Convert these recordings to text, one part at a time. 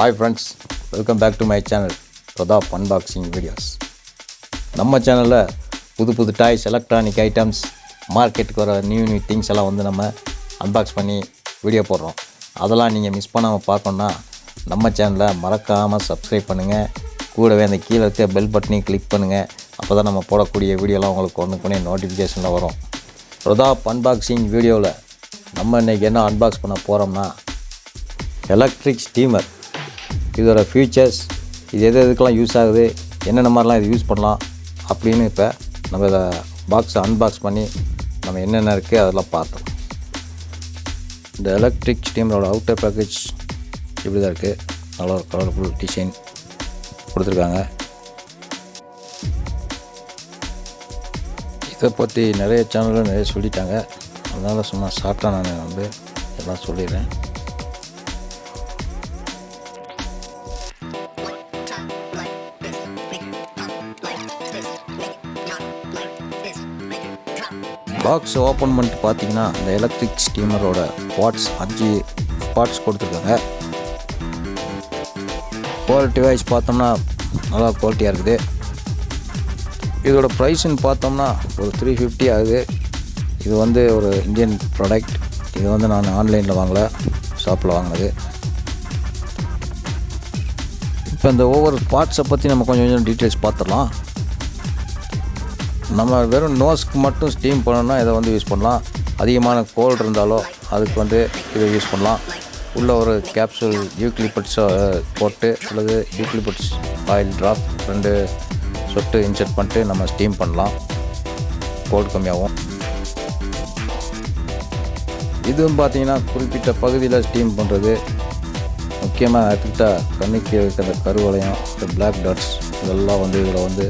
Hi friends, welcome back to my channel Pradap Unboxing Videos. நம்ம சேனலில் புது toys, electronic items, மார்க்கெட்டுக்கு வர நியூ திங்ஸ் எல்லாம் வந்து நம்ம அன்பாக்ஸ் பண்ணி வீடியோ போடுறோம். அதெல்லாம் நீங்கள் மிஸ் பண்ணாமல் பார்க்கணுன்னா நம்ம சேனலை மறக்காமல் சப்ஸ்கிரைப் பண்ணுங்கள். கூடவே அந்த கீழே இருக்க பெல் பட்டனையும் கிளிக் பண்ணுங்கள். அப்போ தான் நம்ம போடக்கூடிய வீடியோலாம் உங்களுக்கு ஒன்றுக்குனே நோட்டிஃபிகேஷனில் வரும். பிரதாப் அன்பாக்சிங் வீடியோவில் நம்ம இன்றைக்கி என்ன அன்பாக்ஸ் பண்ண போகிறோம்னா எலக்ட்ரிக் ஸ்டீமர். இதோட ஃபியூச்சர்ஸ், இது எதுக்கெல்லாம் யூஸ் ஆகுது, என்னென்ன மாதிரிலாம் இது யூஸ் பண்ணலாம் அப்படின்னு இப்போ நம்ம இதை பாக்ஸை அன்பாக்ஸ் பண்ணி நம்ம என்னென்ன இருக்குது அதெல்லாம் பார்த்தோம். இந்த எலக்ட்ரிக் ஸ்டீமரோட அவுட்டர் பேக்கேஜ் இப்படி தான் இருக்குது. நல்லா ஒரு கலர்ஃபுல் டிசைன் கொடுத்துருக்காங்க. இதை பற்றி நிறைய சேனலில் நிறைய சொல்லிட்டாங்க. அதனால் சும்மா ஷார்ட்டாக நான் வந்து எல்லாம் சொல்லிடுறேன். பாக்ஸ் ஓப்பன் பண்ணிட்டு பார்த்தீங்கன்னா இந்த எலக்ட்ரிக் ஸ்டீமரோட பார்ட்ஸ் 5 பார்ட்ஸ் கொடுத்துருக்காங்க. குவாலிட்டி வைஸ் பார்த்தோம்னா நல்லா குவாலிட்டியாக இருக்குது. இதோட ப்ரைஸ்ன்னு பார்த்தோம்னா ஒரு 350 ஆகுது. இது வந்து ஒரு இந்தியன் ப்ராடக்ட். இது வந்து நான் ஆன்லைனில் வாங்கலை, ஷாப்பில் வாங்கினது. இப்போ இந்த ஒவ்வொரு பார்ட்ஸை பற்றி நம்ம கொஞ்சம் டீட்டெயில்ஸ் பார்த்துடலாம். நம்ம வெறும் நோஸ்க்கு மட்டும் ஸ்டீம் பண்ணோன்னா இதை வந்து யூஸ் பண்ணலாம். அதிகமான கோல்டு இருந்தாலோ அதுக்கு வந்து இதை யூஸ் பண்ணலாம். உள்ளே ஒரு கேப்சூல் யூக்லிப்டஸை போட்டு அல்லது யூக்லிப்டஸ் ஆயில் ட்ராப் 2 சொட்டு இன்செர்ட் பண்ணிட்டு நம்ம ஸ்டீம் பண்ணலாம். கோல்டு கம்மியாகும். இதுவும் பார்த்திங்கன்னா குறிப்பிட்ட பகுதியில் ஸ்டீம் பண்ணுறது. முக்கியமாக எடுத்துக்கிட்டால் கண்ணுக்கு இருக்கிற கருவளையம், இந்த பிளாக் டாட்ஸ் இதெல்லாம் வந்து இதில் வந்து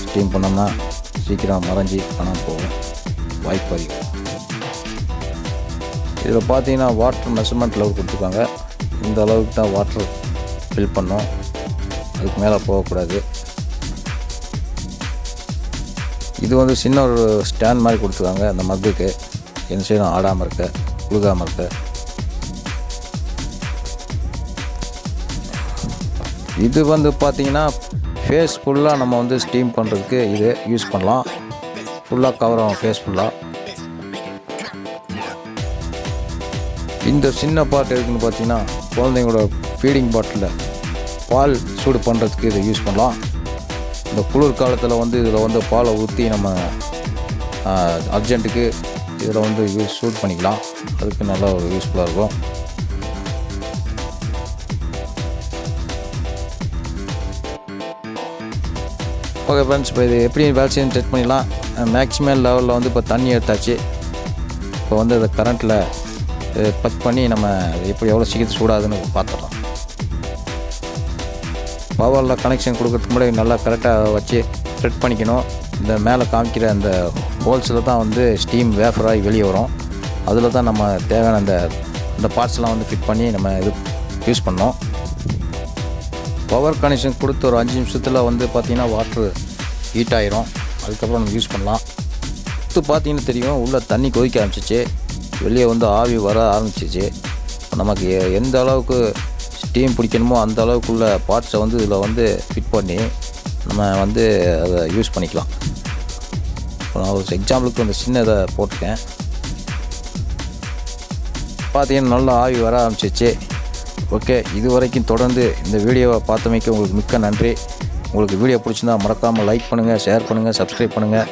ஸ்டீம் பண்ணோம்னா சீக்கிரம் மறைஞ்சி காணாமல் போகும், வாய்ப்பு அதிகம். இதில் பார்த்தீங்கன்னா வாட்டர் மெஷர்மெண்ட் லெவல் கொடுத்துருக்காங்க. இந்த அளவுக்கு தான் வாட்டர் ஃபில் பண்ணோம், அதுக்கு மேலே போகக்கூடாது. இது வந்து சின்ன ஒரு ஸ்டாண்ட் மாதிரி கொடுத்துருக்காங்க. அந்த மக்குக்கு எந்த சைடும் ஆடாமல் இருக்க, குழுகாமல் இருக்க. இது வந்து பார்த்திங்கன்னா ஃபேஸ் ஃபுல்லாக நம்ம வந்து ஸ்டீம் பண்ணுறதுக்கு இது யூஸ் பண்ணலாம். ஃபுல்லாக கவர் ஆகும் ஃபேஸ் ஃபுல்லாக. இந்த சின்ன பார்ட் எதுக்குன்னு பார்த்தீங்கன்னா குழந்தைங்களோட ஃபீடிங் பாட்டிலில் பால் சூடு பண்ணுறதுக்கு இதை யூஸ் பண்ணலாம். இந்த குளிர் காலத்தில் வந்து இதில் வந்து பாலை ஊற்றி நம்ம அர்ஜென்ட்டுக்கு இதில் வந்து சூட் பண்ணிக்கலாம். அதுக்கு நல்லா ஒரு யூஸ்ஃபுல்லாக இருக்கும். ஓகே ஃப்ரெண்ட்ஸ், இப்போ இது எப்படி வேலை செய்யணும் செக் பண்ணிடலாம். மேக்ஸிமம் லெவலில் வந்து இப்போ தண்ணி எடுத்தாச்சு. இப்போ வந்து அதை கரண்ட்டில் பக் பண்ணி நம்ம எப்படி எவ்வளோ சீக்கிரம் சூடாதுன்னு பார்த்துடலாம். பவரில் கனெக்ஷன் கொடுக்கறதுக்கு முன்னாடி நல்லா கரெக்டாக வச்சு செட் பண்ணிக்கணும். இந்த மேலே காமிக்கிற அந்த ஹோல்ஸில் தான் வந்து ஸ்டீம் வேஃபராகி வெளியே வரும். அதில் தான் நம்ம தேவையான அந்த பார்ட்ஸ்லாம் வந்து ஃபிட் பண்ணி நம்ம இது யூஸ் பண்ணோம். பவர் கனெக்ஷன் கொடுத்து ஒரு 5 நிமிஷத்தில் வந்து பார்த்திங்கன்னா வாட்ரு ஹீட் ஆகிரும். அதுக்கப்புறம் நம்ம யூஸ் பண்ணலாம். இது பார்த்திங்கன்னா தெரியும், உள்ளே தண்ணி கொதிக்க ஆரம்பிச்சிச்சு, வெளியே வந்து ஆவி வர ஆரம்பிச்சிச்சு. நமக்கு எந்த அளவுக்கு ஸ்டீம் பிடிக்கணுமோ அந்த அளவுக்குள்ள பார்ட்ஸை வந்து இதில் வந்து ஃபிட் பண்ணி நம்ம வந்து அதை யூஸ் பண்ணிக்கலாம். இப்போ நான் ஒரு எக்ஸாம்பிளுக்கு அந்த சின்ன இதை போட்டிருக்கேன். பார்த்திங்கன்னா நல்லா ஆவி வர ஆரம்பிச்சிச்சு. ஓகே, இது வரைக்கும் தொடர்ந்து இந்த வீடியோவை பார்த்தமைக்கு உங்களுக்கு மிக்க நன்றி. உங்களுக்கு வீடியோ பிடிச்சிருந்தால் மறக்காமல் லைக் பண்ணுங்கள், ஷேர் பண்ணுங்கள், சப்ஸ்கிரைப் பண்ணுங்கள்.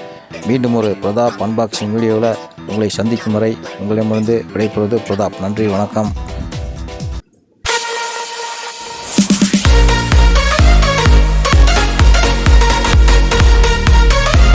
மீண்டும் ஒரு பிரதாப் அன்பாக்சிங் வீடியோவில் உங்களை சந்திக்கும் வரை உங்களிடமிருந்து விடைபெறுவது பிரதாப். நன்றி, வணக்கம்.